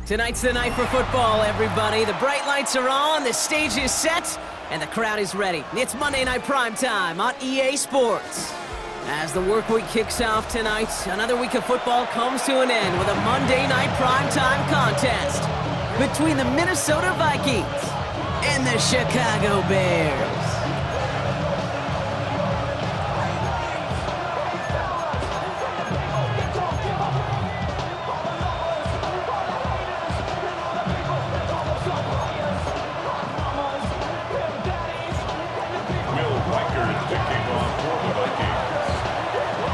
Tonight's the night for football, everybody. The bright lights are on, the stage is set, and the crowd is ready. It's Monday Night Primetime on EA Sports. As the work week kicks off tonight, another week of football comes to an end with a Monday Night Primetime contest between the Minnesota Vikings and the Chicago Bears.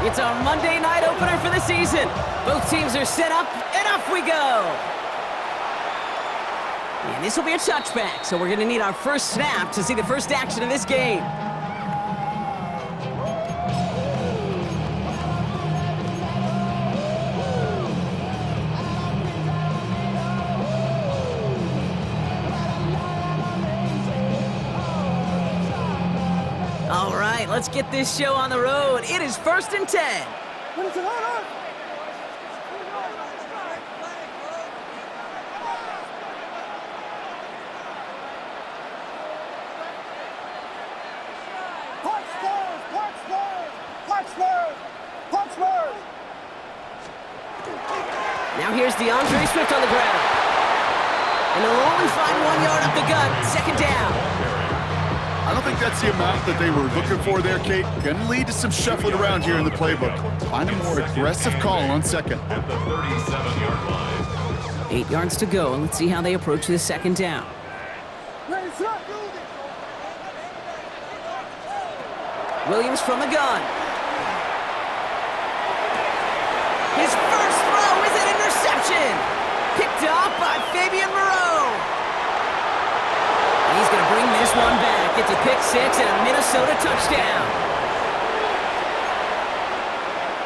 It's our Monday night opener for the season. Both teams are set up, and off we go. And this will be a touchback, so we're going to need our first snap to see the first action of this game. All right, let's get this show on the road. It is 1st and 10. Now here's DeAndre Swift on the ground. And they'll only find 1 yard up the gut. Second down. I don't think that's the amount that they were looking for there, Kate. Going to lead to some shuffling around here in the playbook. Find a more aggressive call on second. At the 37-yard line. 8 yards to go, and let's see how they approach this second down. Williams from the gun. His first throw is an interception. Picked off by Fabian Moreau. He's going to bring this one back. It's a pick six and a Minnesota touchdown.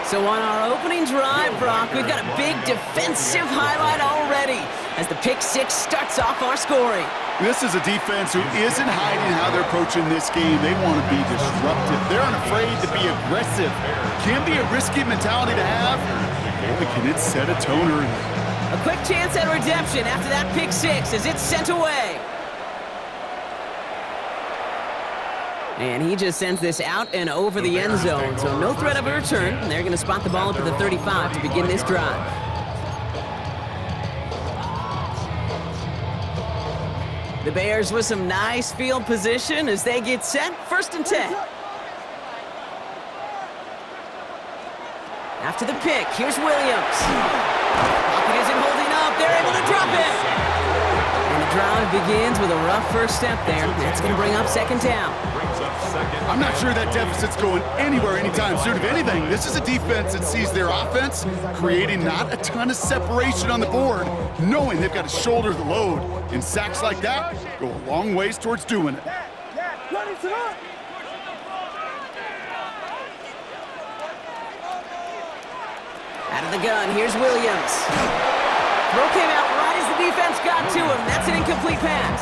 So on our opening drive, Brock, we've got a big defensive highlight already as the pick six starts off our scoring. This is a defense who isn't hiding how they're approaching this game. They want to be disruptive. They're unafraid to be aggressive. Can be a risky mentality to have. Boy, can it set a tone early. A quick chance at redemption after that pick six as it's sent away. And he just sends this out and over the end zone, so no threat of a return. They're going to spot the ball up at the 35 to begin this drive. The Bears with some nice field position as they get set. 1st and 10. After the pick, here's Williams. Pocket isn't holding up. They're able to drop it. And the drive begins with a rough first step there. That's going to bring up second down. I'm not sure that deficit's going anywhere anytime soon. If anything, this is a defense that sees their offense creating not a ton of separation on the board, knowing they've got to shoulder the load. And sacks like that go a long ways towards doing it. Out of the gun, here's Williams. Throw came out right as the defense got to him. That's an incomplete pass.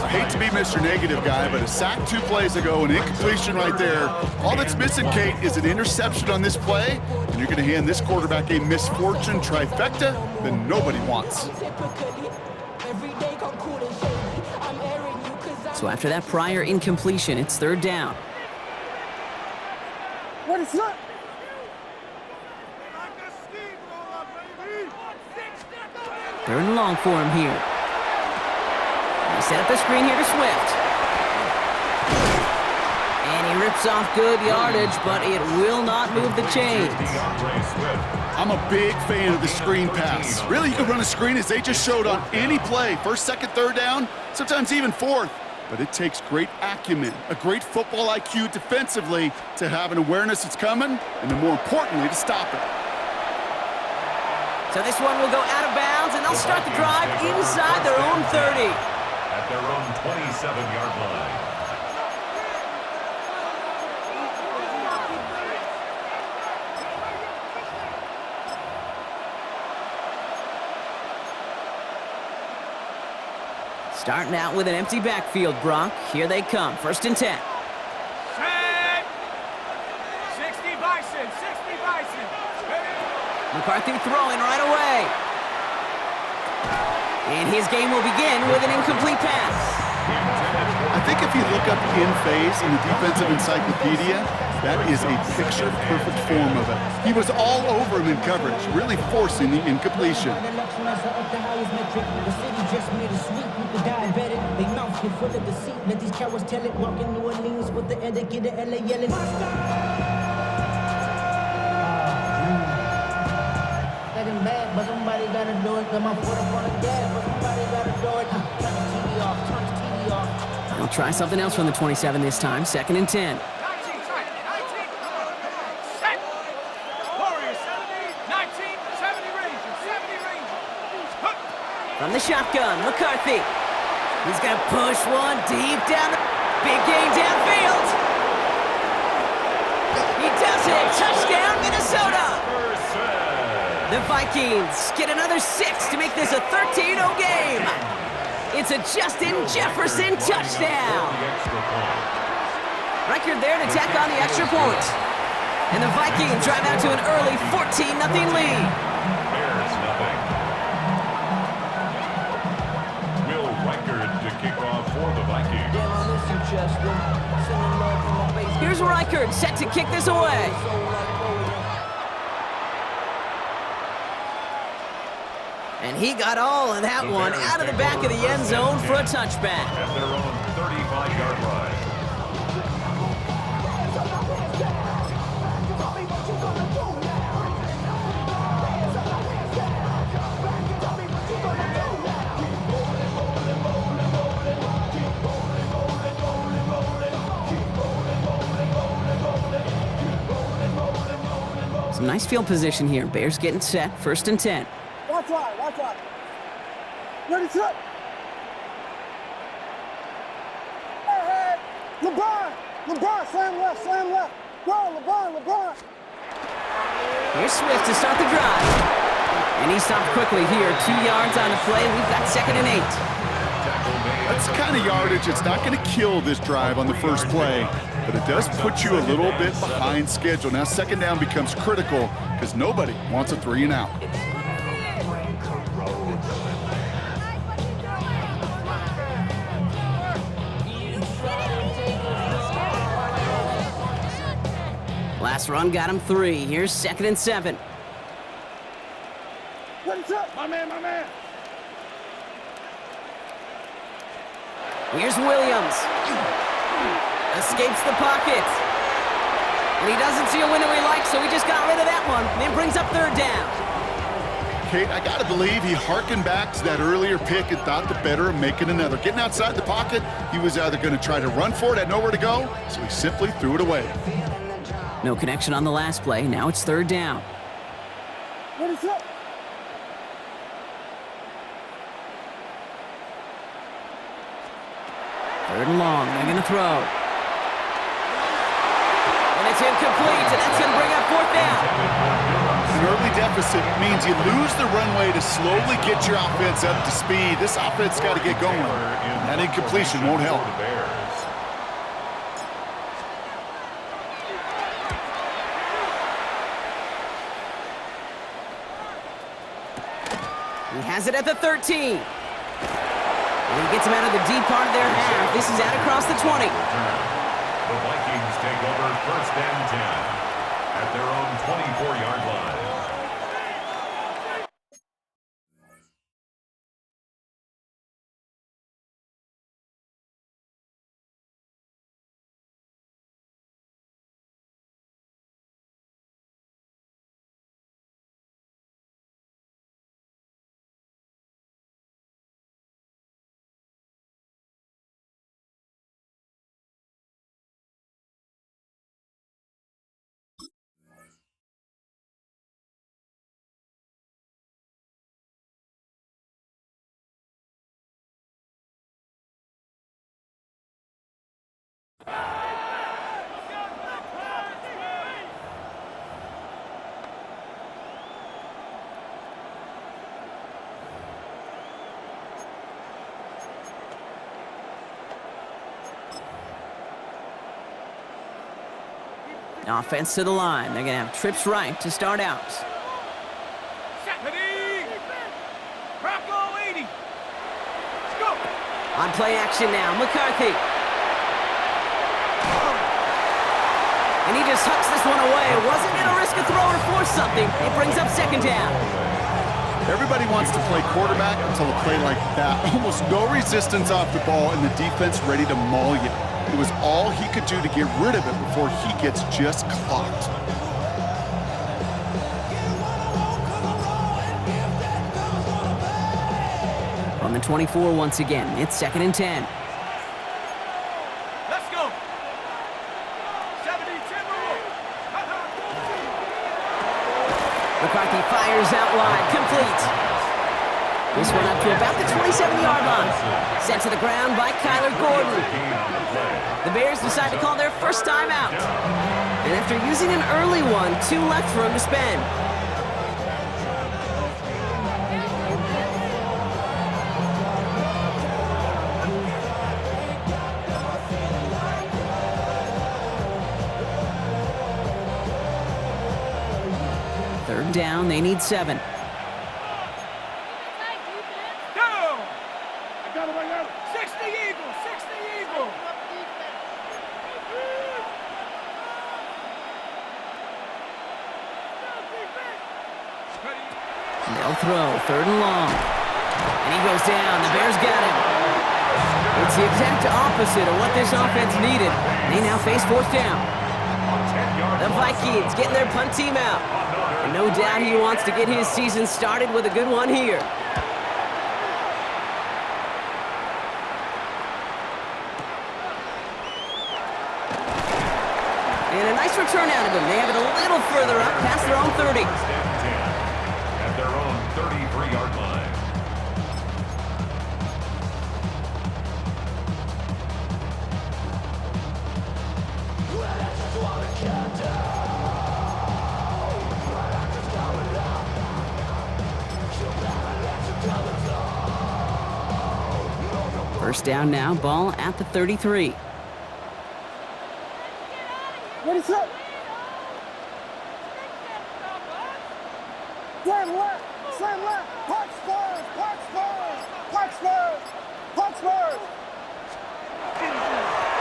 I hate to be Mr. Negative guy, but a sack 2 plays ago, an incompletion right there. All that's missing, Kate, is an interception on this play, and you're going to hand this quarterback a misfortune trifecta that nobody wants. So after that prior incompletion, it's 3rd down. What is that? They're in long for him here. They set up the screen here to Swift. And he rips off good yardage, but it will not move the chains. I'm a big fan of the screen pass. Really, you can run a screen as they just showed on any play. 1st, 2nd, 3rd down, sometimes even 4th. But it takes great acumen, a great football IQ defensively to have an awareness it's coming, and then more importantly, to stop it. So this one will go out of bounds, and they'll start the drive inside their own 30. At their own 27-yard line. Starting out with an empty backfield, Brock. Here they come, 1st and 10. Set! 60 Bison, 60 Bison. McCarthy throwing right away. And his game will begin with an incomplete pass. I think if you look up in phase in the defensive encyclopedia, that is a picture-perfect form of it. He was all over him in coverage, really forcing the incompletion. But somebody gotta do it. Come on, put up on the gas, but somebody gotta do it. Turn the TV off, turn the TV off. They'll try something else from the 27 this time, 2nd and 10. 19, right, 19. Set! Warriors 70, 19, 70 Rangers, 70 Rangers. Hook. From the shotgun, McCarthy. He's gonna push one deep down the big game downfield. He does it! Touchdown, Minnesota! The Vikings get another 6 to make this a 13-0 game. It's a Justin Jefferson touchdown. Record there to tack on the extra point. And the Vikings drive out to an early 14-0 lead. Bears nothing. Will Reichard to kick off for the Vikings. Damn, I miss you, Chester. Sending love from my face. Here's Reichard set to kick this away. And he got all of that one out of the back of the end zone for a touchback. At their own 35-yard line. Some nice field position here. Bears getting set, 1st and 10. Watch out, watch out. Ready, set. Hey, LeBron, slam left. Go, LeBron. Here's Swift to start the drive. And he stopped quickly here. 2 yards on the play. We've got 2nd and 8. That's the kind of yardage it's not going to kill this drive on the first play, but it does put you a little bit behind schedule. Now 2nd down becomes critical because nobody wants a 3 and out. Last run got him 3. Here's 2nd and 7. Ready, set. My man. Here's Williams. Escapes the pocket. And he doesn't see a window he likes, so he just got rid of that one. Then brings up 3rd down. Kate, I got to believe he hearkened back to that earlier pick and thought the better of making another. Getting outside the pocket, he was either going to try to run for it, had nowhere to go, so he simply threw it away. No connection on the last play. Now it's 3rd down. Ready, set. 3rd and long. They're going to throw. And it's incomplete, and that's going to bring up 4th down. An early deficit means you lose the runway to slowly get your offense up to speed. This offense got to get going. That incompletion won't help. The Bears. He has it at the 13. And he gets him out of the deep part of their half. This is out across the 20. The Vikings take over 1st and 10 at their own 24-yard line. Offense to the line. They're going to have trips right to start out. Ready? Rocco 80. Let's go. On play action now, McCarthy. And he just hucks this one away. Wasn't going to risk a throw or force something. It brings up second down. Everybody wants to play quarterback until a play like that. Almost no resistance off the ball and the defense ready to maul you. It was all he could do to get rid of it before he gets just clocked. On the 24 once again, it's 2nd and 10. Let's go. 70, Timberwolves. McCarthy fires out wide, complete. This one up to about the 27-yard line. Sent to the ground by Kyler Gordon. The Bears decide to call their first time out. And after using an early one, 2 left for him to spend. Third down, they need 7. Down. I got it. 60 Eagles. 60 Eagles. They'll throw, 3rd and long. And he goes down, the Bears got him. It's the exact opposite of what this offense needed. They now face 4th down. The Vikings getting their punt team out. And no doubt he wants to get his season started with a good one here. And a nice return out of him. They have it a little further up, past their own 30. At their own 33-yard line. First down now, ball at the 33. Ready, set. Slam left, slam left. Punch Spurs, punch Spurs, punch Spurs, punch Spurs.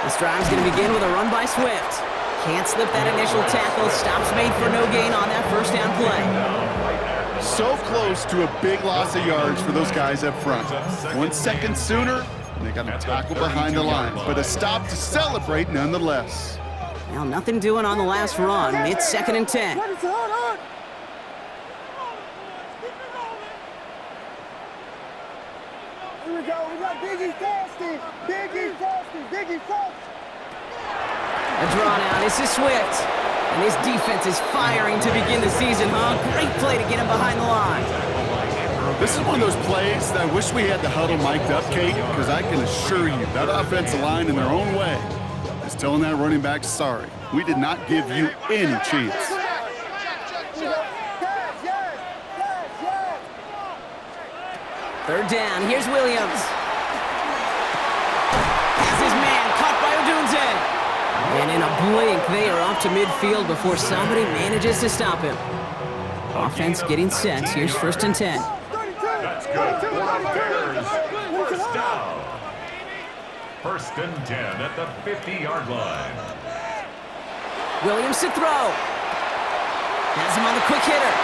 This drive's going to begin with a run by Swift. Can't slip that initial tackle. Stops made for no gain on that first down play. So close to a big loss of yards for those guys up front. 1 second sooner, and they got a tackle behind the line. But a stop to celebrate nonetheless. Well, nothing doing on the last run. It's 2nd and 10. Ready, set, hold on. Here we go. We got Biggie Frosty, Biggie Frosty, Biggie Frosty. A draw now. This is Swift. And his defense is firing to begin the season, huh? Great play to get him behind the line. This is one of those plays that I wish we had the huddle mic'd up, Kate, because I can assure you that offensive line in their own way is telling that running back, sorry, we did not give you any chance. Third down. Here's Williams. Has his man caught by Odunze. And in a blink, they are off to midfield before somebody manages to stop him. Offense getting set. Here's 1st and 10. That's good for the Bears. First down. 1st and 10 at the 50-yard line. Williams to throw. Has him on the quick hitter.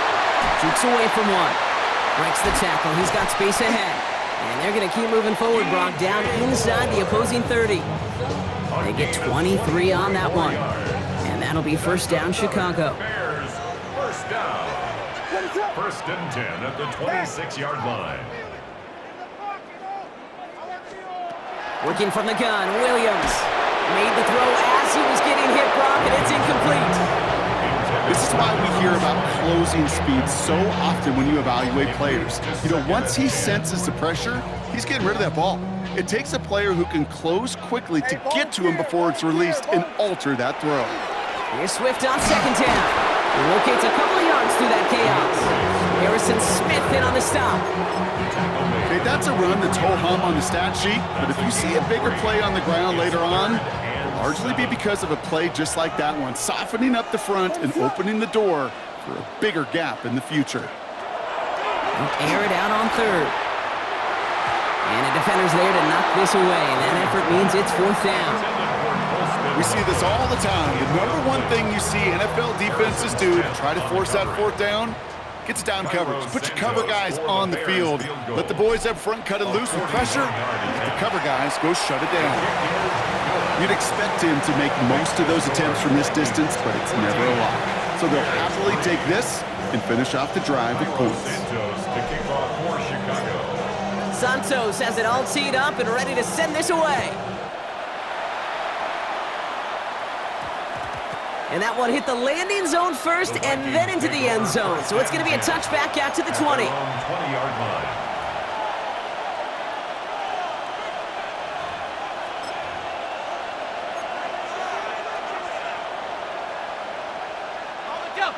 Jukes away from one. Breaks the tackle. He's got space ahead. And they're going to keep moving forward, Brock, down inside the opposing 30. They get 23 on that one. And that'll be 1st down, Chicago. Bears, first down. 1st and 10 at the 26-yard line. Working from the gun, Williams. Made the throw as he was getting hit, Brock, and it's incomplete. This is why we hear about closing speed so often when you evaluate players. You know, once he senses the pressure, he's getting rid of that ball. It takes a player who can close quickly to get to him before it's released and alter that throw. Here's Swift on 2nd down. He locates a couple of yards through that chaos. Harrison Smith in on the stop. Okay, that's a run that's ho-hum on the stat sheet, but if you see a bigger play on the ground later on, largely be because of a play just like that one, softening up the front and opening the door for a bigger gap in the future. They'll air it out on third. And a defender's there to knock this away, and that effort means it's fourth down. We see this all the time. The number one thing you see NFL defenses do to try to force that fourth down, gets down coverage. Put your cover guys on the field. Let the boys up front cut it loose with pressure. Let the cover guys go shut it down. You'd expect him to make most of those attempts from this distance, but it's never a lot. So they'll happily take this and finish off the drive with points. Santos has it all teed up and ready to send this away. And that one hit the landing zone first and then into the end zone. So it's going to be a touchback out to the 20. 20-yard line.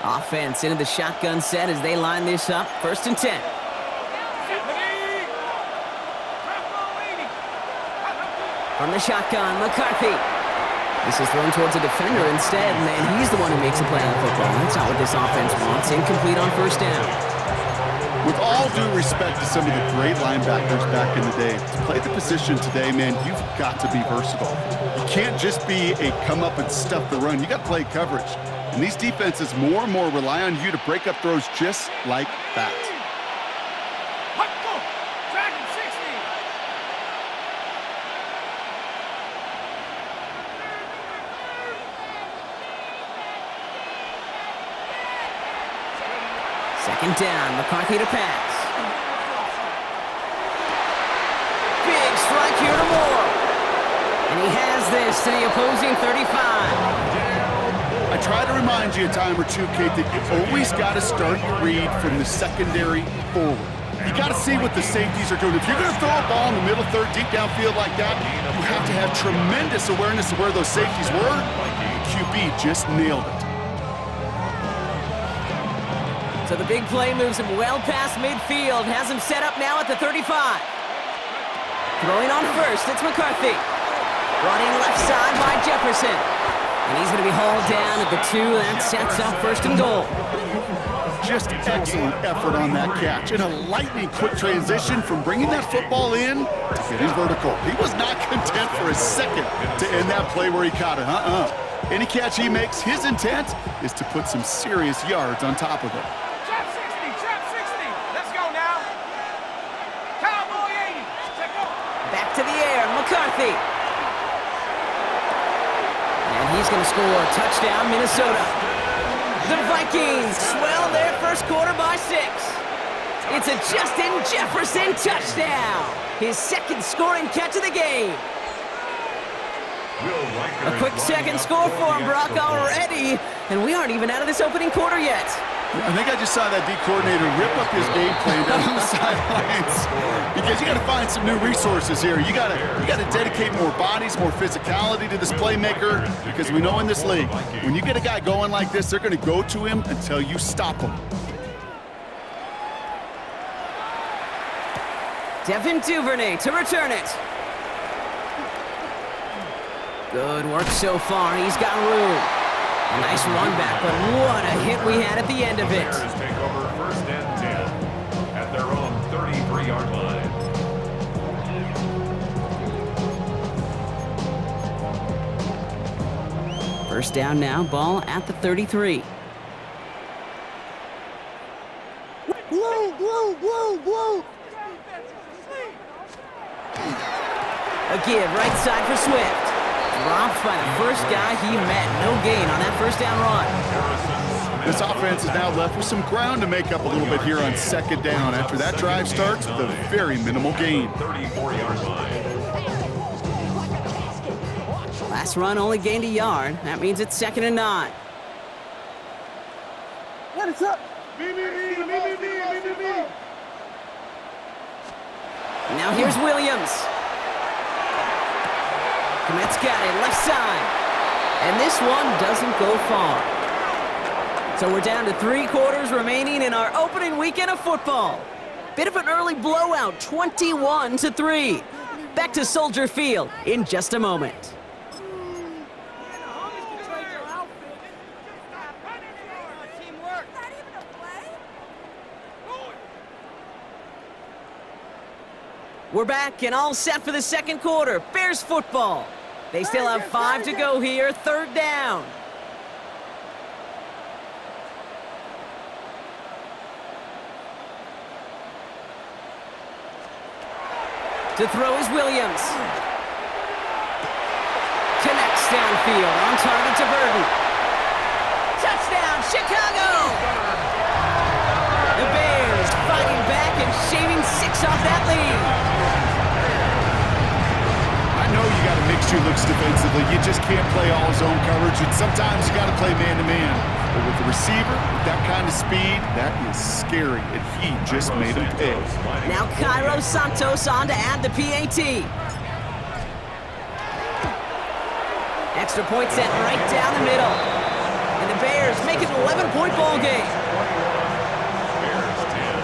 Offense into the shotgun set as they line this up. 1st and 10. From the shotgun, McCarthy. This is thrown towards a defender instead, and he's the one who makes a play on the football. That's not what this offense wants. Incomplete on 1st down. With all due respect to some of the great linebackers back in the day, to play the position today, man, you've got to be versatile. You can't just be a come up and stuff the run. You got to play coverage. And these defenses more and more rely on you to break up throws just like that. Second down, McCarthy to pass. Big strike here to Moore. And he has this to the opposing 35. I try to remind you a time or two, Kate, that you always got to start your read from the secondary forward. You got to see what the safeties are doing. If you're going to throw a ball in the middle third, deep downfield like that, you have to have tremendous awareness of where those safeties were. The QB just nailed it. So the big play moves him well past midfield, has him set up now at the 35. Throwing on first, it's McCarthy. Running left side by Jefferson. And he's going to be hauled down at the 2. That sets up 1st and goal. Just excellent effort on that catch. And a lightning quick transition from bringing that football in to getting vertical. He was not content for a second to end that play where he caught it. Any catch he makes, his intent is to put some serious yards on top of it. Trap 60, let's go now. Cowboy 80, check go. Back to the air, McCarthy. And he's going to score a touchdown, Minnesota. The Vikings swell their first quarter by 6. It's a Justin Jefferson touchdown. His second scoring catch of the game. A quick second score for him, Brock, already. And we aren't even out of this opening quarter yet. I think I just saw that D coordinator rip up his game plan down on the sidelines because you got to find some new resources here. You got to dedicate more bodies, more physicality to this playmaker because we know in this league, when you get a guy going like this, they're going to go to him until you stop him. Devin Duvernay to return it. Good work so far. He's got room. A nice run back, but what a hit we had at the end of it. Bears take over 1st and 10 at their own 33-yard line. First down now, ball at the 33. Blue. A give right side for Swift. Dropped by the first guy he met. No gain on that first down run. This offense is now left with some ground to make up a little bit here on 2nd down after that drive starts with a very minimal gain. 34-yard line. Last run only gained a yard. That means it's 2nd and 9. What is up? Now here's Williams. Komet's got it, left side. And this one doesn't go far. So we're down to 3 quarters remaining in our opening weekend of football. Bit of an early blowout, 21-3. Back to Soldier Field in just a moment. We're back and all set for the second quarter. Bears football. They still have 5 to go here, third down. To throw is Williams. Connects downfield, on target to Burton. Touchdown, Chicago! The Bears fighting back and shaving 6 off that lead. I know you got to mix your looks defensively. You just can't play all zone coverage, and sometimes you got to play man-to-man. But with the receiver, with that kind of speed, that is scary, and he just made him pay. Now Cairo Santos on to add the PAT. Extra point set right down the middle. And the Bears make it an 11-point ball game. Bears 10.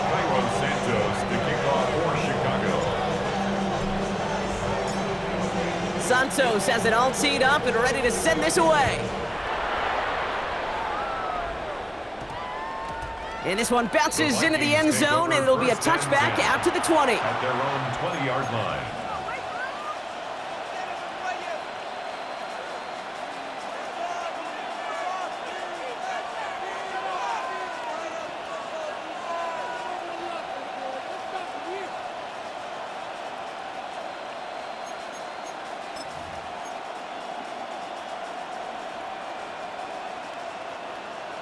Cairo Santos to kick off for Chicago. Santos has it all teed up and ready to send this away. And this one bounces into the end zone, and it'll be a touchback out to the 20. At their own 20-yard line.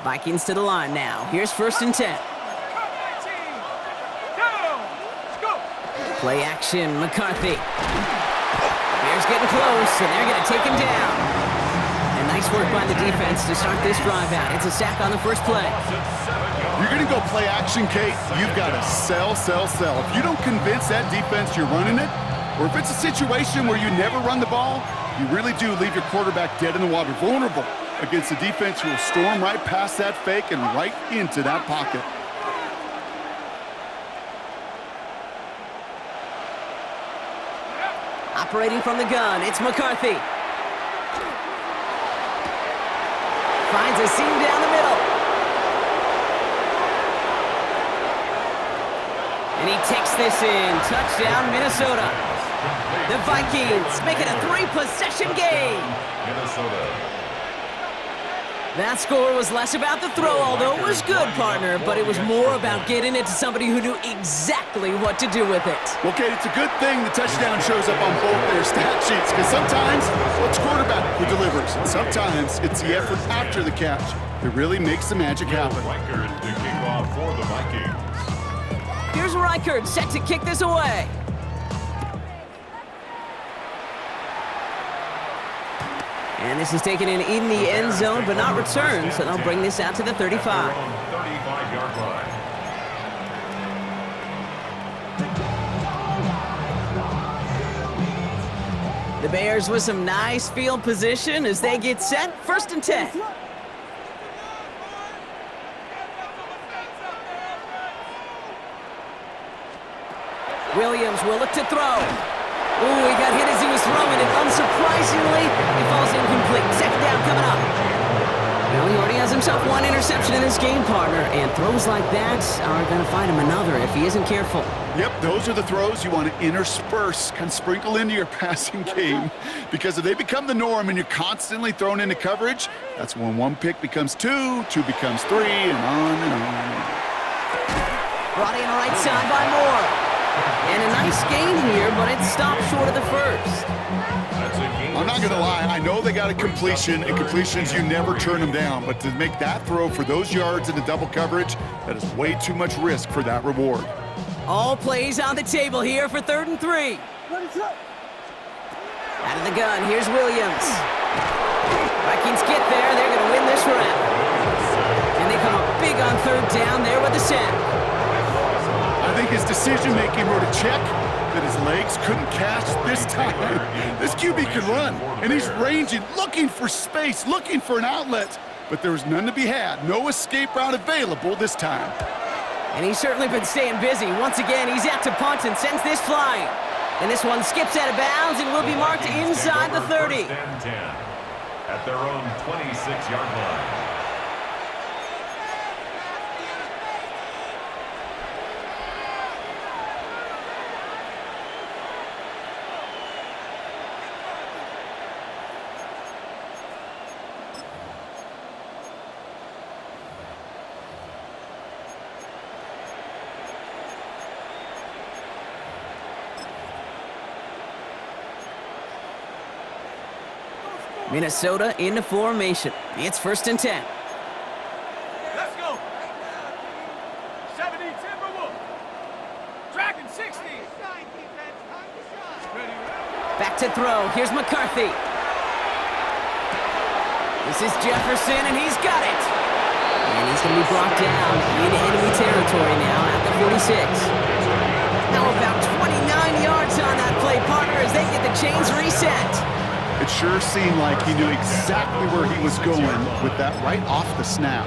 Vikings to the line now. Here's 1st and 10. Play action, McCarthy. Bears getting close, and they're going to take him down. And nice work by the defense to start this drive out. It's a sack on the first play. You're going to go play action, Kate. You've got to sell. If you don't convince that defense you're running it, or if it's a situation where you never run the ball, you really do leave your quarterback dead in the water, vulnerable against a defense who will storm right past that fake and right into that pocket. Operating from the gun, it's McCarthy. Finds a seam down the middle. And he takes this in. Touchdown, Minnesota. The Vikings make it a 3-possession game. Minnesota. That score was less about the throw, although it was good, partner, but it was more about getting it to somebody who knew exactly what to do with it. Well, Kate, it's a good thing the touchdown shows up on both their stat sheets, because sometimes it's quarterback who delivers, and sometimes it's the effort after the catch that really makes the magic happen. Reichard to kick off for the Vikings. Here's Reichard set to kick this away. And this is taken in the end zone, but not returned, so they'll bring this out to the 35. 35-yard line. The Bears with some nice field position as they get set. 1st and 10. Williams will look to throw. Ooh, he got hit as he was throwing it. Unsurprisingly, he falls incomplete. Second down coming up. Well, he already has himself 1 interception in this game, partner, and throws like that are going to find him another if he isn't careful. Yep, those are the throws you want to intersperse, kind of sprinkle into your passing game, because if they become the norm and you're constantly thrown into coverage, that's when 1 pick becomes 2, 2 becomes 3, and on and on. Brought in right side by Moore. And a nice gain here, but it stopped short of the first. I'm not going to lie. I know they got a completion, and completions, you never turn them down. But to make that throw for those yards in the double coverage, that is way too much risk for that reward. All plays on the table here for 3rd and 3. Out of the gun, here's Williams. Vikings get there. They're going to win this round. And they come up big on 3rd down there with the sack. I think his decision-making wrote a check that his legs couldn't catch this time. This QB can run, and he's ranging, looking for space, looking for an outlet. But there was none to be had. No escape route available this time. And he's certainly been staying busy. Once again, he's out to punt and sends this flying. And this one skips out of bounds and will be marked inside the 30. 1st and 10 at their own 26-yard line. Minnesota into formation. It's 1st and 10. Let's go. 70 Timberwolf. Dragon 60. Ready. Back to throw. Here's McCarthy. This is Jefferson, and he's got it. And he's going to be brought down into enemy territory now at the 46. Now about 29 yards on that play, partner, as they get the chains reset. It sure seemed like he knew exactly where he was going with that right off the snap.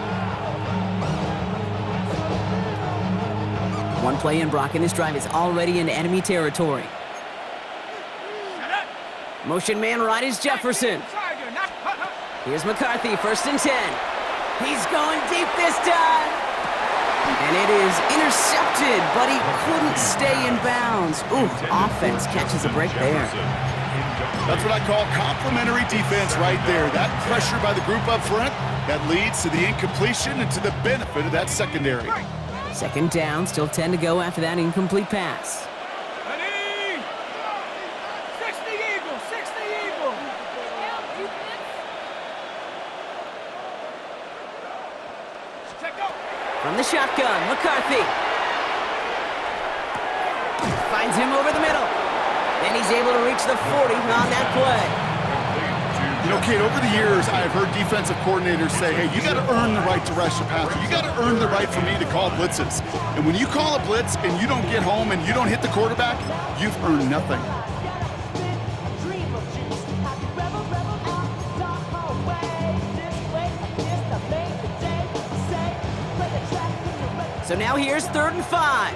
One play in, Brock, and this drive is already into enemy territory. Motion man right is Jefferson. Here's McCarthy, 1st and 10. He's going deep this time. And it is intercepted, but he couldn't stay in bounds. Ooh, offense catches a break there. That's what I call complimentary defense right there. That pressure by the group up front, that leads to the incompletion and to the benefit of that secondary. 2nd down, still 10 to go after that incomplete pass. Ready. 60 Eagles, 60 Eagles. Check up. From the shotgun, McCarthy. Finds him over the middle. And he's able to reach the 40 on that play. You know, Kate, over the years, I've heard defensive coordinators say, hey, you got to earn the right to rush the passer. You got to earn the right for me to call blitzes. And when you call a blitz and you don't get home and you don't hit the quarterback, you've earned nothing. So now here's 3rd and 5.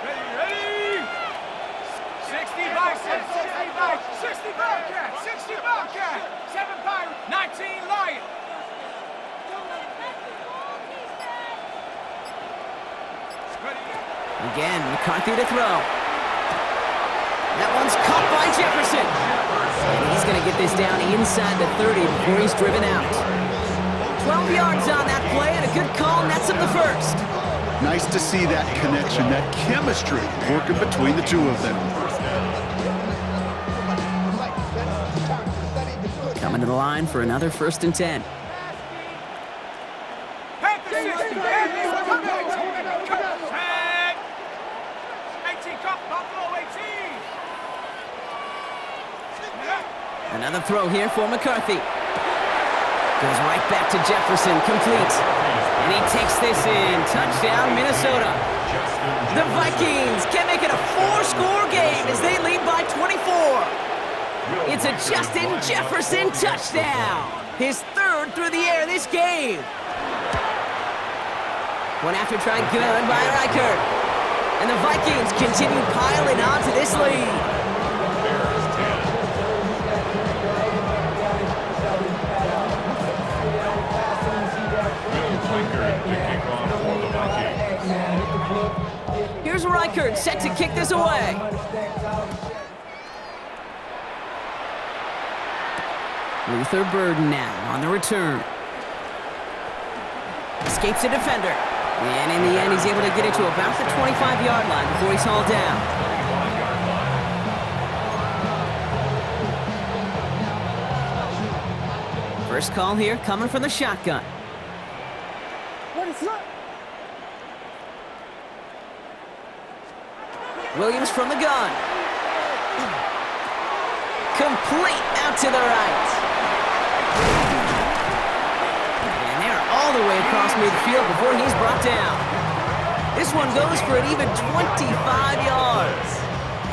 Ready. 60 Bison, 60 Bobcat, 60 Bobcat, 7 Pirate, 19 Lion. Ready. Again, McCarthy to throw. That one's caught by Jefferson. And he's going to get this down inside the 30 before he's driven out. 12 yards on that play, and a good call nets him the 1st. Nice to see that connection, that chemistry working between the two of them. Coming to the line for another 1st and 10. Panthers 60, Panthers, come back. Set. 18, come, Buffalo 18. Another throw here for McCarthy. Goes right back to Jefferson, complete. And he takes this in. Touchdown, Minnesota. The Vikings can make it a 4-score game as they lead by 24. It's a Justin Jefferson touchdown. His 3rd through the air this game. One after try good by Reichert. And the Vikings continue piling on to this lead. Here's Reichert set to kick this away. Luther Burden now on the return. Escapes a defender. And in the end, he's able to get it to about the 25-yard line before he's hauled down. First call here coming from the shotgun. Williams from the gun. Complete out to the right. And they're all the way across midfield before he's brought down. This one goes for an even 25 yards.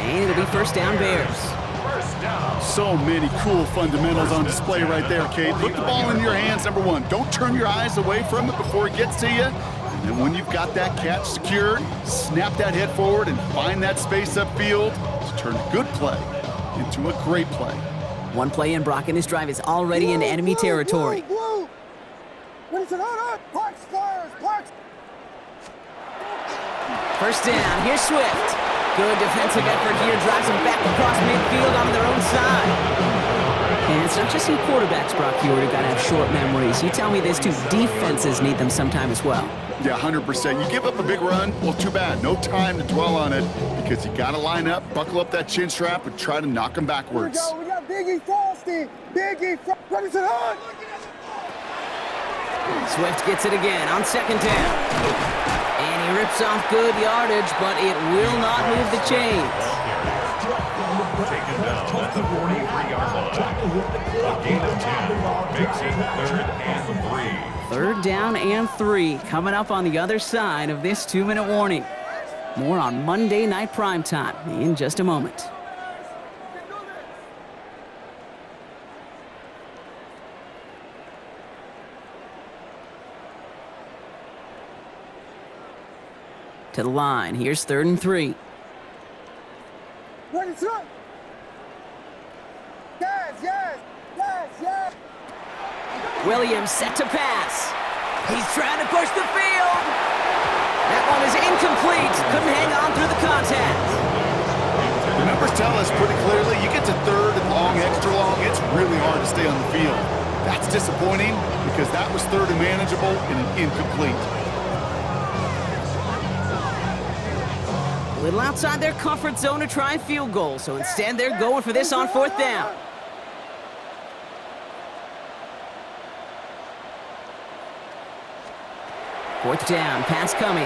And it'll be 1st down Bears. So many cool fundamentals on display right there, Kate. Put the ball in your hands, number 1. Don't turn your eyes away from it before it gets to you. And then when you've got that catch secured, snap that head forward and find that space upfield to turn a good play into a great play. One play in, Brock, and this drive is already into enemy territory. What is it on? Park Spurs! Park! 1st down, here's Swift. Good defensive effort here, drives them back across midfield on their own side. And it's not just some quarterbacks, Brock, who got to have short memories. You tell me this too, defenses need them sometime as well. Yeah, 100%. You give up a big run, well, too bad. No time to dwell on it because you got to line up, buckle up that chin strap, and try to knock them backwards. We got Biggie Frosty. Biggie Frosty. Ready to hunt. Swift gets it again on second down. And he rips off good yardage, but it will not move the chains. Taken down at the 43-yard line. A gain of 10 makes it 3rd and 3. 3rd down and 3 coming up on the other side of this 2-minute warning. More on Monday Night Primetime in just a moment. To the line, here's 3rd and 3. Ready to hunt. Yes, yes, yes, yes. Williams set to pass. He's trying to push the field. That one is incomplete. Couldn't hang on through the contact. The numbers tell us pretty clearly, you get to 3rd and long, extra long, it's really hard to stay on the field. That's disappointing because that was 3rd and manageable and an incomplete. A little outside their comfort zone to try and field goal, so instead they're going for this on 4th down. Fourth down, pass coming.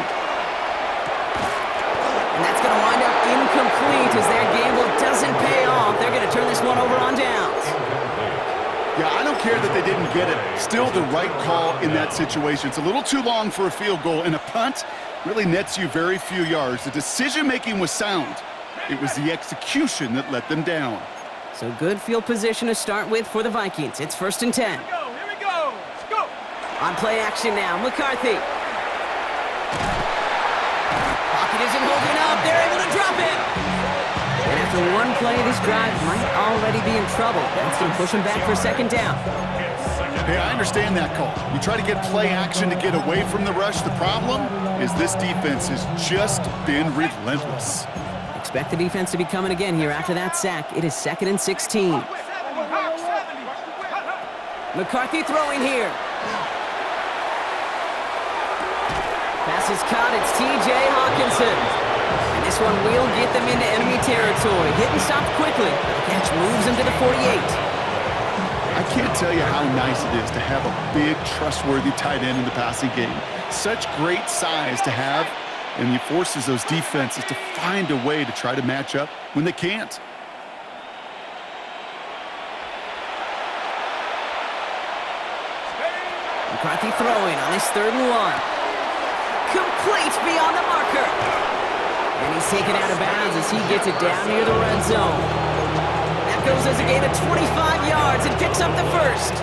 And that's going to wind up incomplete as their gamble doesn't pay off. They're going to turn this one over on downs. Yeah, I don't care that they didn't get it. Still the right call in that situation. It's a little too long for a field goal, and a punt really nets you very few yards. The decision-making was sound. It was the execution that let them down. So good field position to start with for the Vikings. It's 1st and 10. Here we go. Go. On play action now, McCarthy. Pocket isn't holding up. They're able to drop it. And after one play, this drive might already be in trouble. That's going to push him back for 2nd down. Hey, I understand that call. You try to get play action to get away from the rush. The problem is this defense has just been relentless. Expect the defense to be coming again here after that sack. It is 2nd and 16. McCarthy throwing here. Pass is caught. It's T.J. Hawkinson. And this one will get them into enemy territory. Hit and stopped quickly. The catch moves him to the 48. I can't tell you how nice it is to have a big, trustworthy tight end in the passing game. Such great size to have, and he forces those defenses to find a way to try to match up when they can't. McCarthy throwing on this 3rd and 1. Complete beyond the marker. And he's taken out of bounds as he gets it down near the red zone. That goes as a gain of 25 yards and picks up the 1st.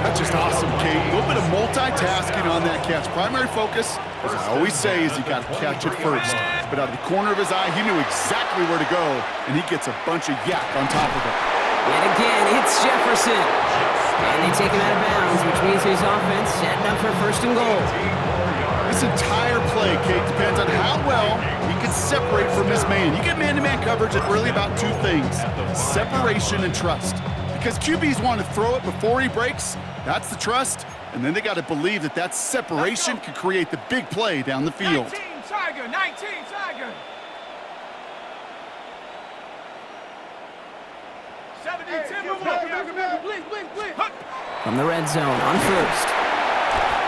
That's just awesome, Kate. A little bit of multitasking on that catch. Primary focus, as I always say, is you got to catch it first. But out of the corner of his eye, he knew exactly where to go, and he gets a bunch of yak on top of it. Yet again, it's Jefferson. And they take him out of bounds, which means his offense setting up for 1st and goal. This entire play, Kate, depends on how well he can separate from his man. You get man-to-man coverage, it's really about 2 things: separation and trust. Because QBs want to throw it before he breaks, that's the trust, and then they got to believe that that separation can create the big play down the field. 19 Tiger, 19 Tiger. 72, From the red zone on 1st.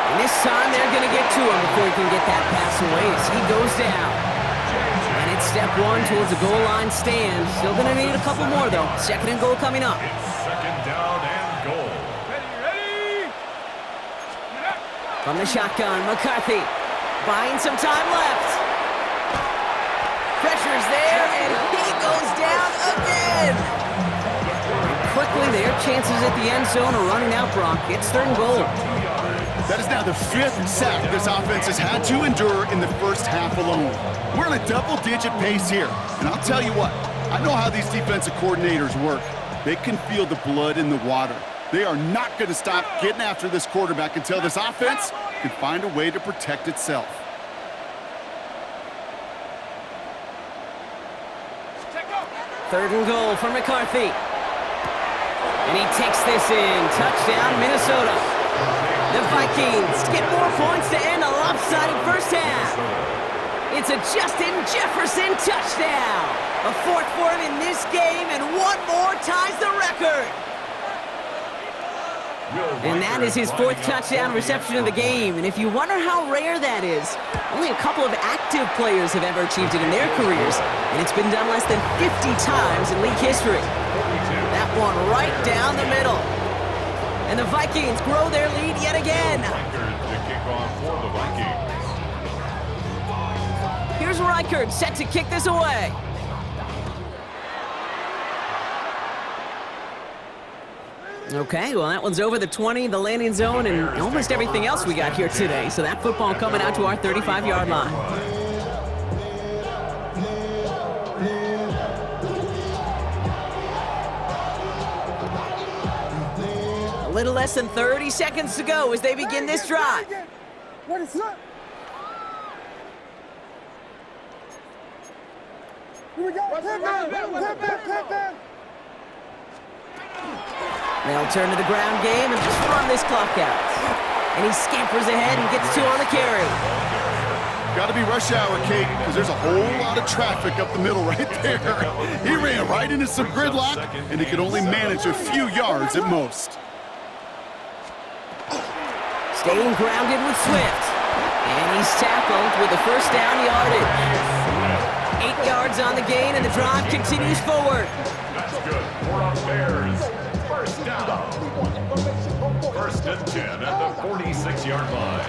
And this time they're going to get to him before he can get that pass away as he goes down. And it's step 1 towards the goal line stand. Still going to need a couple more, though. 2nd and goal coming up. It's 2nd down and goal. Ready. From the shotgun, McCarthy buying some time left. Pressure's there, and he goes down again. And quickly, their chances at the end zone are running out, Brock. It's 3rd and goal. That is now the 5th sack this offense has had to endure in the first half alone. We're on a double-digit pace here, and I'll tell you what, I know how these defensive coordinators work. They can feel the blood in the water. They are not going to stop getting after this quarterback until this offense can find a way to protect itself. Third and goal for McCarthy. And he takes this in. Touchdown, Minnesota. The Vikings get more points to end a lopsided first half. It's a Justin Jefferson touchdown. A fourth for him in this game, and one more ties the record. And that is his fourth touchdown reception of the game. And if you wonder how rare that is, only a couple of active players have ever achieved it in their careers, and it's been done less than 50 times in league history. That one right down the middle. And the Vikings grow their lead yet again. To kick off for the Vikings. Here's Reichard set to kick this away. Okay, well, that one's over the 20, the landing zone, and almost everything else we got here today. So that football coming out to our 35-yard line. A little less than 30 seconds to go as they begin this drive. What is up? Here we go. Pin down. They'll turn to the ground game and just run this clock out. And he scampers ahead and gets 2 on the carry. Got to be rush hour, Kate, because there's a whole lot of traffic up the middle right there. He ran right into some gridlock, and he could only manage a few yards at most. Staying grounded with Swift. And he's tackled with the first down yardage. 8 yards on the gain, and the drive continues forward. That's good. 4 on Bears. First down. First and 10 at the 46-yard line.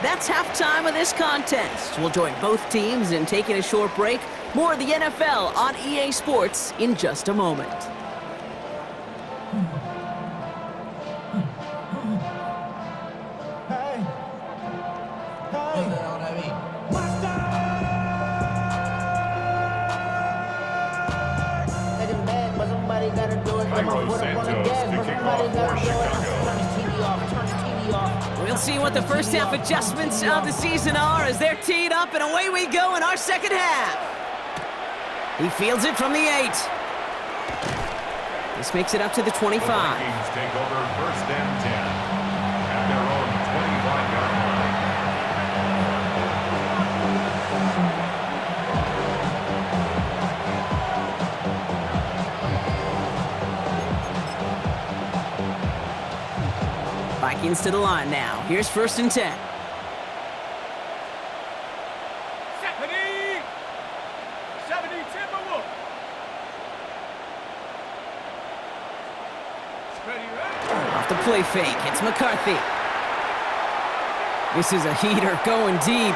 That's halftime of this contest. We'll join both teams in taking a short break. More of the NFL on EA Sports in just a moment. We'll see what the first half adjustments of the season are as they're teed up, and away we go in our second half. He fields it from the 8. This makes it up to the 25. The Vikings take over first and 10 at their own 25-yard line. Vikings to the line now. Here's first and 10. 70 Timberwolf. Ready. Off the play fake, it's McCarthy. This is a heater going deep.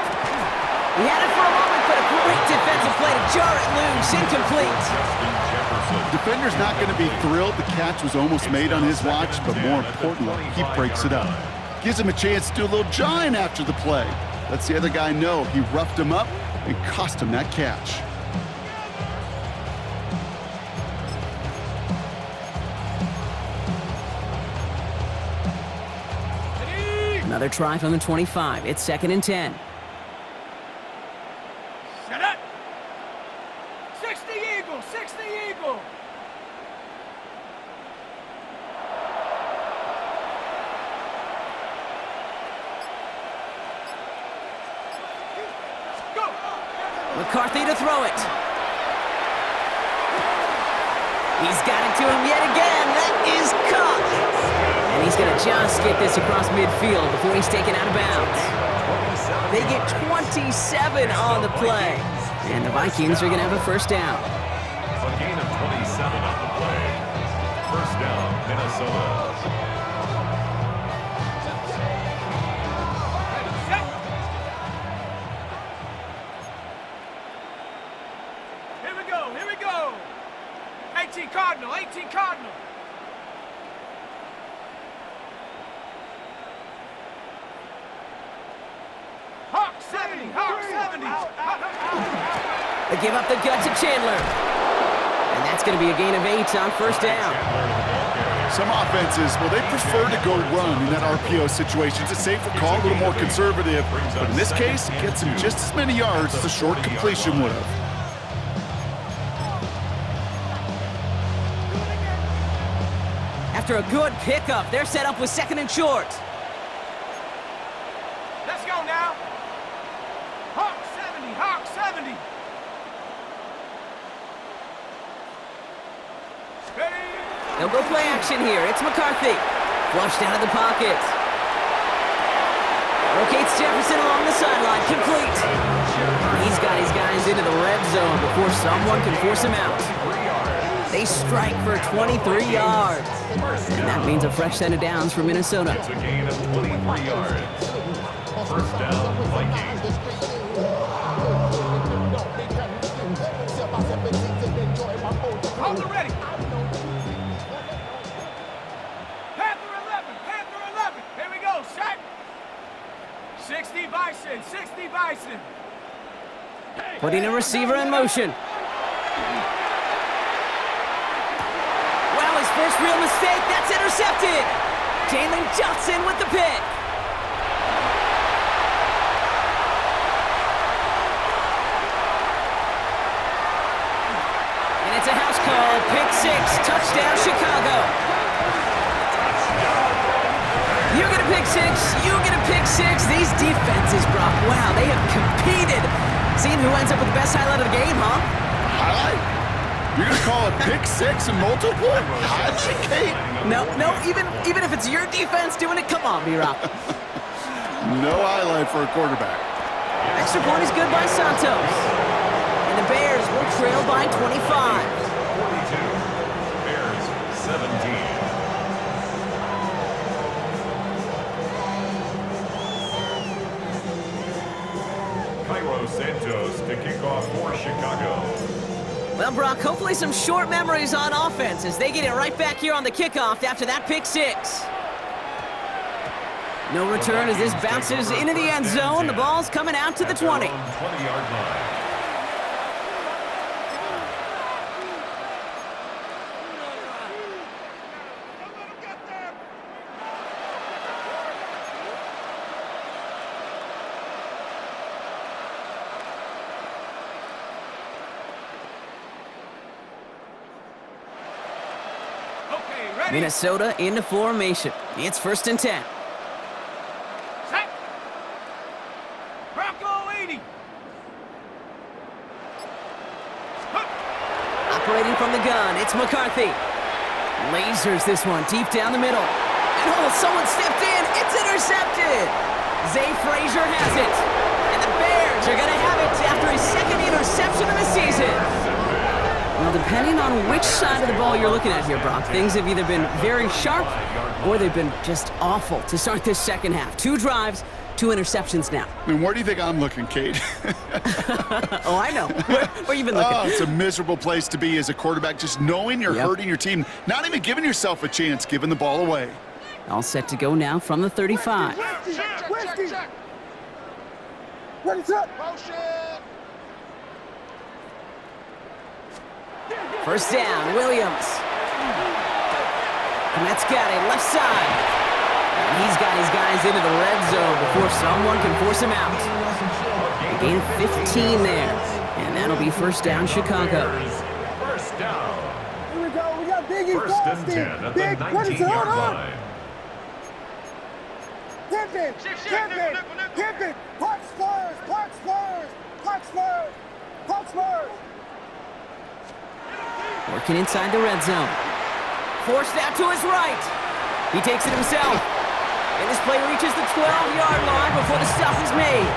He had it for a moment, but a great defensive play to jar it loose. Incomplete. Defender's not going to be thrilled the catch was almost made on his watch, but more importantly, he breaks it up. Gives him a chance to do a little jawing after the play. Lets the other guy know he roughed him up and cost him that catch. Another try from the 25. It's second and 10. Set up. 60 Eagle, 60 Eagle. Go. McCarthy to throw it. He's got it to him yet again. That is caught. And he's going to just get this across midfield before he's taken out of bounds. They get 27 on the play. And the Vikings are going to have a first down. A gain of 27 on the play. First down, Minnesota. Here we go. 18 Cardinal, 18 Cardinal. Hawk 70, Hawk 70. They give up the gut to Chandler. And that's going to be a gain of 8 on first down. Some offenses, well, they prefer to go run in that RPO situation. It's a safer call, a little more conservative. But in this case, it gets him just as many yards as a short completion would have. After a good pickup, they're set up with second and short. Let's go now. Hawk 70, Hawk 70. They'll go play action here. It's McCarthy. Flushed out of the pocket. Rotates Jefferson along the sideline. Complete. He's got his guys into the red zone before someone can force him out. They strike for 23 yards. And that means a fresh set of downs for Minnesota. It's a gain of 23 yards. First down, Vikings. Hold it ready. Panther 11, Panther 11. Here we go, set. 60 Bison, 60 Bison. Putting a receiver in motion. Well, his first real mistake, that's intercepted. Jalen Johnson with the pick. And it's a house call, pick 6, touchdown Chicago. You get a pick 6, you get a pick 6. These defenses, Brock, wow, they have competed. Seeing who ends up with the best highlight of the game, huh? Highlight? You're going to call a pick 6 and multiple? Highlight, Kate? No, even if it's your defense doing it, come on, B-Rock. No highlight for a quarterback. Extra point is good by Santos. And the Bears will trail by 25. 42. Bears 17. Cairo Santos to kick off for Chicago. Well, Brock, hopefully some short memories on offense as they get it right back here on the kickoff after that pick 6. No return as this bounces into the end zone. The ball's coming out to the 20. 20-yard line. Okay, ready. Minnesota into formation. It's 1st and 10. Set. Bronco 80. Operating from the gun, it's McCarthy. Lasers this one deep down the middle. And oh, someone stepped in. It's intercepted. Zay Frazier has it. And the Bears are going to have it after his 2nd interception of the season. Well, depending on which side of the ball you're looking at here, Brock, things have either been very sharp or they've been just awful to start this second half. 2 drives, 2 interceptions now. I mean, where do you think I'm looking, Kate? Oh, I know. Where you been looking? Oh, it's a miserable place to be as a quarterback, just knowing you're hurting your team, not even giving yourself a chance, giving the ball away. All set to go now from the 35. Whiskey! Ready, set! Motion! First down, Williams. Komet's got it, left side. And he's got his guys into the red zone before someone can force him out. A gain of 15 there. And that'll be first down, Chicago. First down. Here we go, we got Biggie First and 10 at the 19-yard line. Tip it! Punch Spurs! Punch Spurs! Punch Spurs! Punch Spurs! Working inside the red zone. Forced out to his right. He takes it himself. And this play reaches the 12-yard line before the stop is made.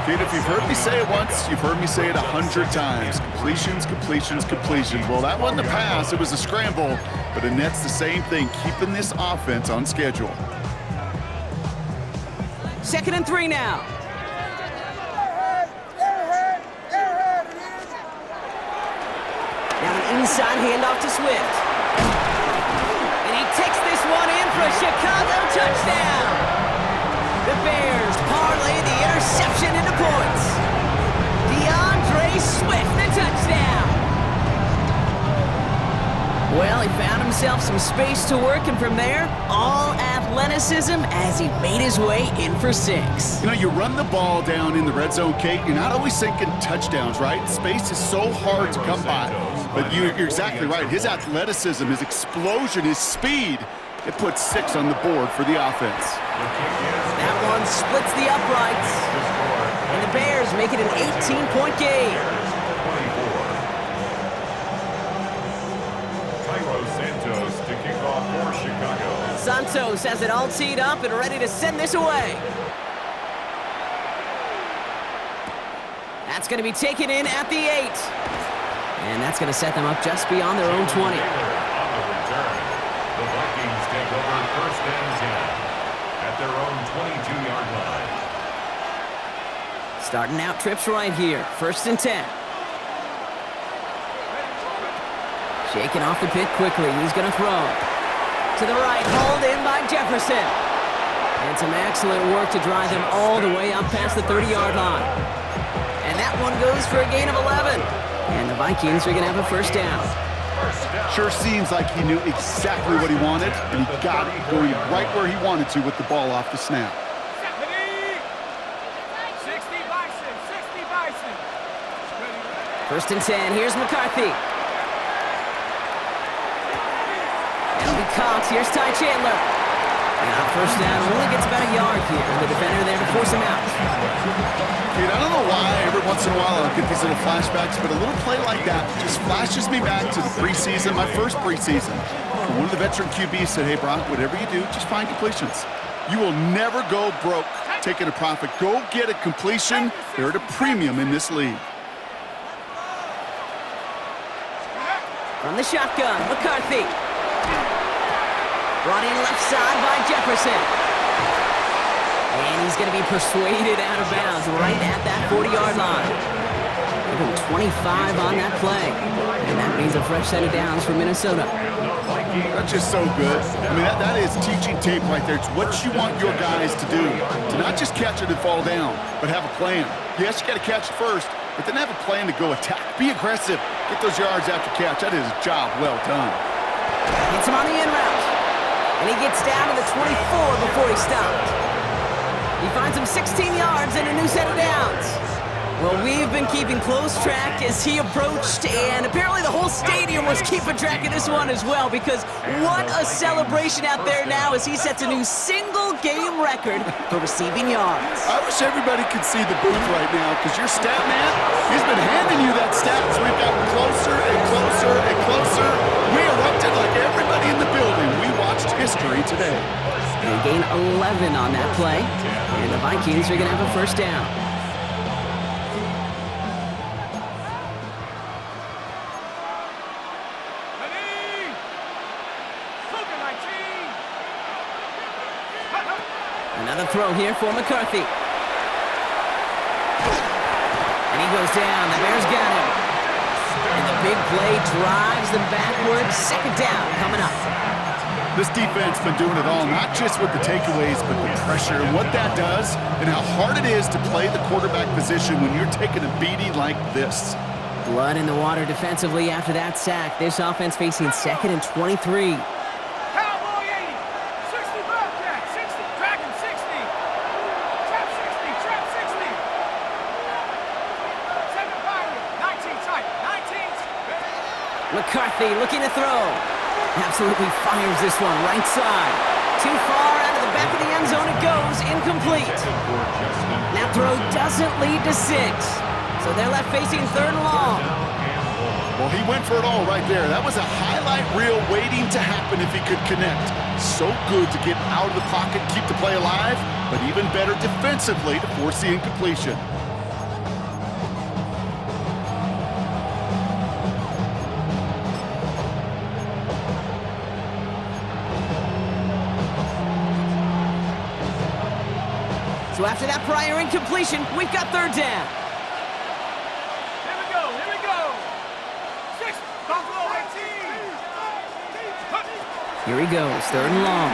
Kate, if you've heard me say it once, you've heard me say it 100 times. Completions, completions, completions. Well, that wasn't a pass, it was a scramble, but Annette's the same thing, keeping this offense on schedule. 2nd and 3 now. Now an inside handoff to Swift. And he takes this one in for a Chicago touchdown. The Bears parlay the interception into points. DeAndre Swift, the touchdown. Well, he found himself some space to work, and from there, all athleticism as he made his way in for 6. You know, you run the ball down in the red zone, Kate, you're not always thinking touchdowns, right? Space is so hard to come by. But you're exactly right. His athleticism, his explosion, his speed, it puts 6 on the board for the offense. That one splits the uprights. And the Bears make it an 18-point game. Cairo Santos Santos has it all teed up and ready to send this away. That's going to be taken in at the 8. And that's going to set them up just beyond their own 20. On the return, the Vikings take over first and 10 at their own 22-yard line. Starting out trips right here. First and 10. Shaking off the pit quickly. He's going to throw. To the right, hauled in by Jefferson. And some excellent work to drive them all the way up past the 30-yard line. And that one goes for a gain of 11. And the Vikings are going to have a first down. Sure seems like he knew exactly what he wanted, and he got it going right where he wanted to with the ball off the snap. 60 Bison, 60 Bison. First and 10, here's McCarthy. It'll be Cox, here's Ty Chandler. And on first down, only gets about a yard here. The defender there to force him out. Dude, I don't know why every once in a while I'll get these little flashbacks, but a little play like that just flashes me back to the preseason, my first preseason. And one of the veteran QBs said, hey, Brock, whatever you do, just find completions. You will never go broke taking a profit. Go get a completion. They're at a premium in this league. From the shotgun, McCarthy. Brought in left side by Jefferson. And he's going to be persuaded out of bounds right at that 40-yard line. Give him 25 on that play. And that means a fresh set of downs for Minnesota. That's just so good. I mean, that is teaching tape right there. It's what you want your guys to do. To not just catch it and fall down, but have a plan. Yes, you got to catch it first, but then have a plan to go attack. Be aggressive. Get those yards after catch. That is a job well done. Hits him on the in route. And he gets down to the 24 before he stopped. He finds him 16 yards and a new set of downs. Well, we've been keeping close track as he approached, and apparently the whole stadium was keeping track of this one as well, because what a celebration out there now as he sets a new single-game record for receiving yards. I wish everybody could see the booth right now, because your stat man, he's been handing you that stat as we've gotten closer and closer and closer. We erupted like everybody in the building. We watched history today. They gain 11 on that play, and the Vikings are going to have a first down. Another throw here for McCarthy. And he goes down. The Bears got him. And the big play drives them backwards. Second down coming up. This defense been doing it all, not just with the takeaways, but the pressure and what that does and how hard it is to play the quarterback position when you're taking a beating like this. Blood in the water defensively after that sack. This offense facing 2nd and 23. Cowboy 80, 60 Bobcat, 60, Dragon 60, Trap 60, Trap 60. 7 Pirate, 19 tight, 19. McCarthy looking to throw. Absolutely fires this one right side. Too far out of the back of the end zone it goes. Incomplete. That throw doesn't lead to 6. So they're left facing 3rd and long. Well, he went for it all right there. That was a highlight reel waiting to happen if he could connect. So good to get out of the pocket, keep the play alive, but even better defensively to force the incompletion. So after that prior incompletion, we've got 3rd down. Here we go, here we go. 6, Buffalo 18. Here he goes, 3rd and long.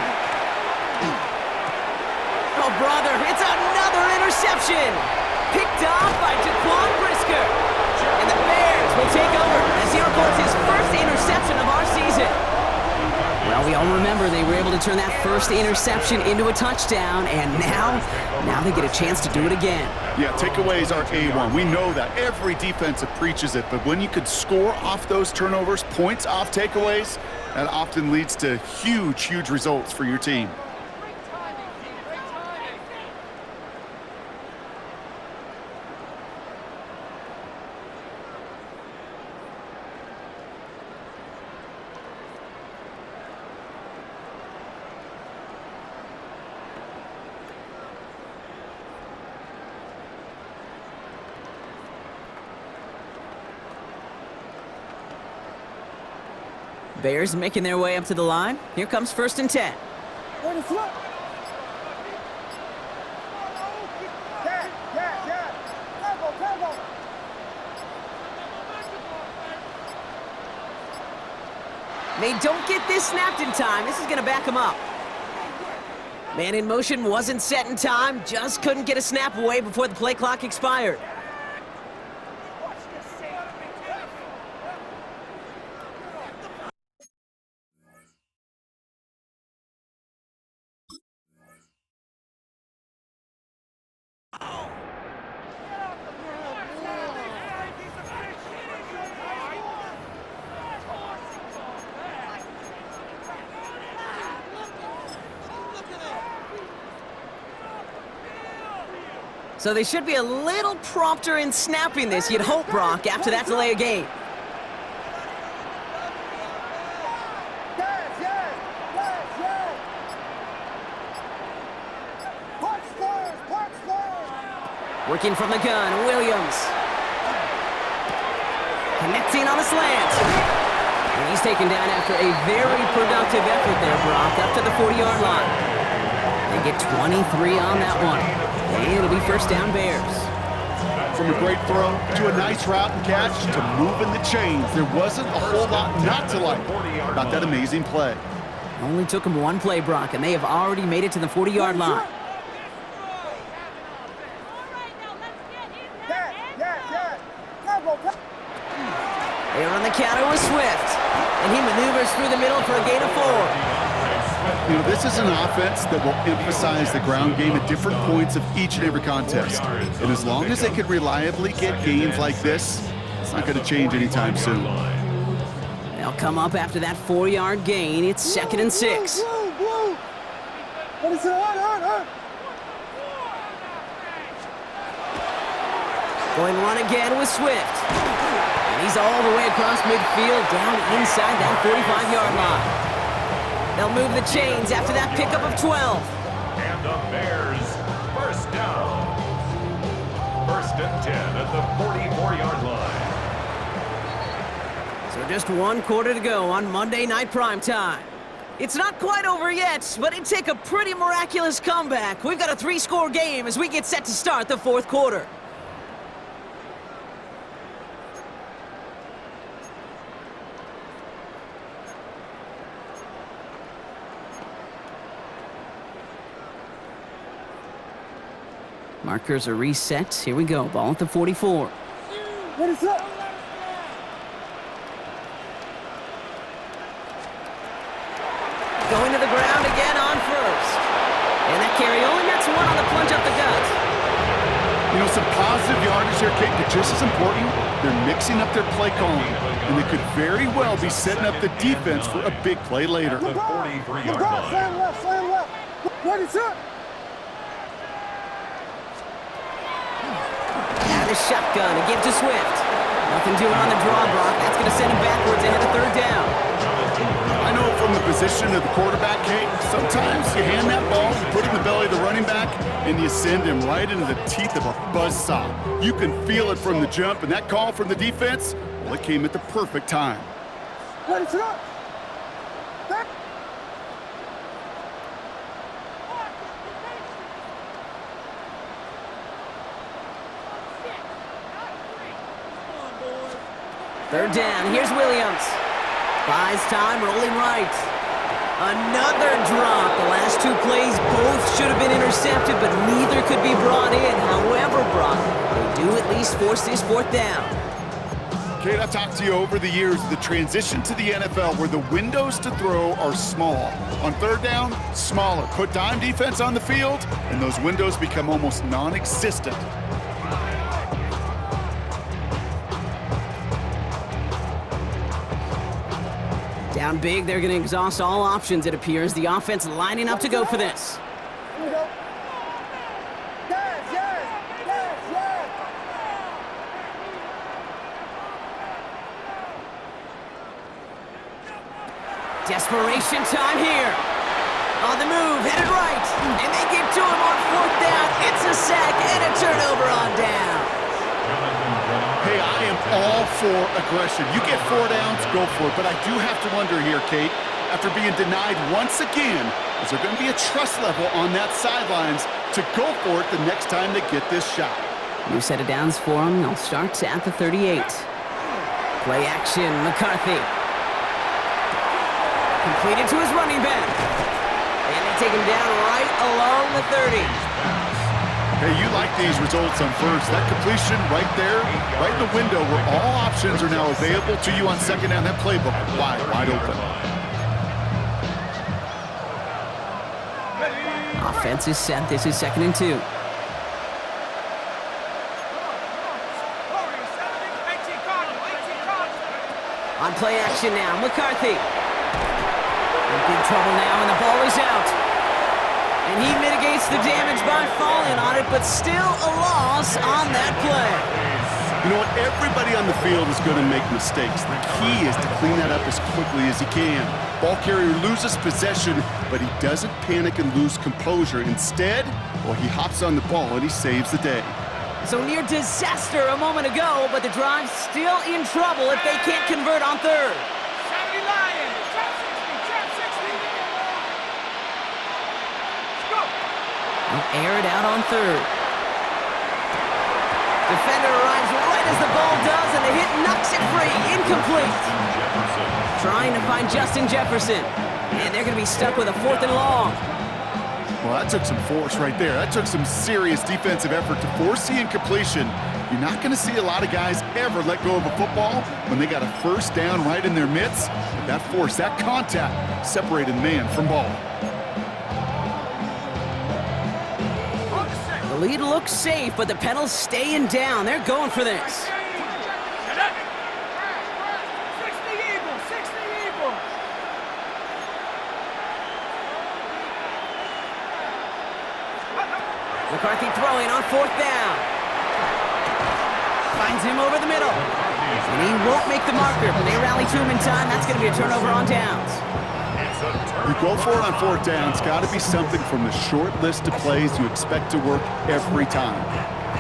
Oh, brother, it's another interception. Picked off by Jaquan Brisker. And the Bears will take over as he records his first interception of our season. Well, we all remember they were able to turn that first interception into a touchdown, and now they get a chance to do it again. Yeah, takeaways are A1. We know that. Every defensive preaches it, but when you could score off those turnovers, points off takeaways, that often leads to huge, huge results for your team. Bears making their way up to the line. Here comes 1st and 10. Ready, flip. Yeah. Tempo. They don't get this snapped in time. This is going to back them up. Man in motion wasn't set in time. Just couldn't get a snap away before the play clock expired. So they should be a little prompter in snapping this, you'd hope, Brock, after that delay of game. Yes. Park squares. Working from the gun, Williams. Connecting on the slant. And he's taken down after a very productive effort there, Brock, up to the 40-yard line. They get 23 on that one. And it'll be 1st down Bears. From a great throw to a nice route and catch to moving the chains, there wasn't a whole lot not to like about that amazing play. Only took them one play, Brock, and they have already made it to the 40-yard line. Yes. Tempo. They are on the counter with Swift. And he maneuvers through the middle for a gain of 4. You know, this is an offense that will emphasize the ground game at different points of each and every contest. And as long as they can reliably get gains like this, it's not going to change anytime soon. They'll come up after that 4-yard gain. It's 2nd and 6. What is it? Going run again with Swift. And he's all the way across midfield, down inside that 45-yard line. They'll move the chains after that pickup of 12. And the Bears, 1st down. 1st and 10 at the 44-yard line. So just 1 quarter to go on Monday Night Primetime. It's not quite over yet, but it'd take a pretty miraculous comeback. We've got a 3-score game as we get set to start the 4th quarter. Markers are reset. Here we go. Ball at the 44. What is up? Going to the ground again on 1st. And that carry only gets 1 on the plunge up the gut. You know, some positive yardage here, Kate, but just as important, they're mixing up their play calling. And they could very well be setting up the defense for a big play later. The 43-yard line. Slam left. What is up? The shotgun to give to Swift. Nothing doing on the draw, Brock. That's going to send him backwards ahead of 3rd down. I know from the position of the quarterback, Kate, sometimes you hand that ball, you put it in the belly of the running back, and you send him right into the teeth of a buzzsaw. You can feel it from the jump, and that call from the defense, well, it came at the perfect time. What is up? Third down. Here's Williams. Buys time, rolling right. Another drop. The last 2 plays both should have been intercepted, but neither could be brought in. However, Brock, they do at least force this 4th down. Kate, I've talked to you over the years, the transition to the NFL where the windows to throw are small. On 3rd down, smaller. Put dime defense on the field, and those windows become almost non-existent. Down big, they're going to exhaust all options, it appears. The offense lining up to go for this. Here we go. Yes. Desperation time here. On the move, headed right. And they get to him on 4th down. It's a sack and a turnover on down. Hey, I am all for aggression. You get 4 downs, go for it. But I do have to wonder here, Kate, after being denied once again, is there going to be a trust level on that sidelines to go for it the next time they get this shot? New set of downs for him. They'll start at the 38. Play action, McCarthy. Completed to his running back. And they take him down right along the 30. Hey, you like these results on first. That completion right there, right in the window where all options are now available to you on second down. That playbook wide open. Offense is set. This is 2nd and 2. On play action now, McCarthy. In big trouble now, and the ball is out. And he mitigates the damage by falling on it, but still a loss on that play. You know what? Everybody on the field is going to make mistakes. The key is to clean that up as quickly as he can. Ball carrier loses possession, but he doesn't panic and lose composure. Instead, well, he hops on the ball and he saves the day. So near disaster a moment ago, but the drive's still in trouble if they can't convert on third. 70 Lions! Trap 60! Trap 60! Go! They'll air it out on third. Defender arrives right as the ball does, and the hit knocks it free. Incomplete. Trying to find Justin Jefferson. And they're going to be stuck with a 4th and long. Well, that took some force right there. That took some serious defensive effort to force the incompletion. You're not going to see a lot of guys ever let go of a football when they got a first down right in their midst. But that force, that contact, separated man from ball. The lead looks safe, but the pedals staying down. They're going for this. 60 Eagles! 60 Eagles! McCarthy throwing on 4th down. Finds him over the middle. And he won't make the marker. When they rally to him in time, that's going to be a turnover on downs. You go for it on 4th down. It's got to be something from the short list of plays you expect to work every time.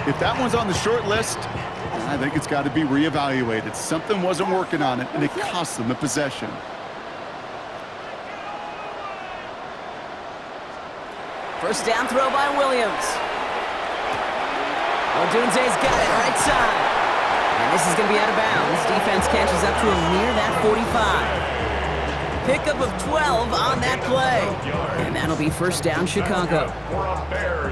If that one's on the short list, I think it's got to be reevaluated. Something wasn't working on it, and it cost them a possession. First down throw by Williams. Odunze's got it right side. And this is going to be out of bounds. Defense catches up to him near that 45. Pickup of 12 on that play. And that'll be first down, Chicago.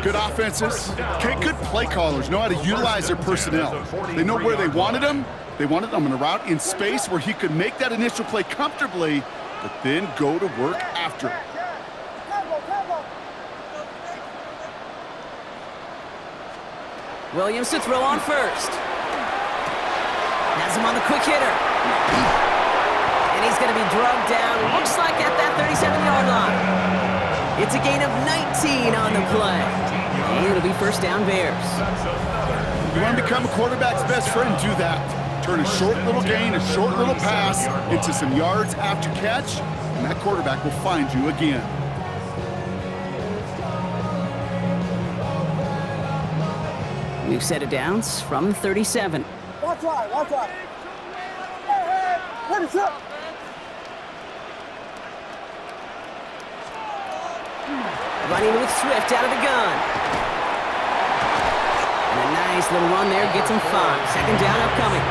Good offenses. Okay, good play callers know how to utilize their personnel. They know where they wanted them. They wanted them on a route in space where he could make that initial play comfortably, but then go to work after it. Williams to throw on first. Has him on the quick hitter. And he's going to be drugged down, looks like at that 37-yard line. It's a gain of 19 on the play. And it'll be first down Bears. You want to become a quarterback's best friend, do that. Turn a short little gain, a short little pass into some yards after catch, and that quarterback will find you again. New set of downs from 37. Watch right, watch right. Hey, let it up. Running with Swift out of the gun. And a nice little run there gets him 5. Second down upcoming.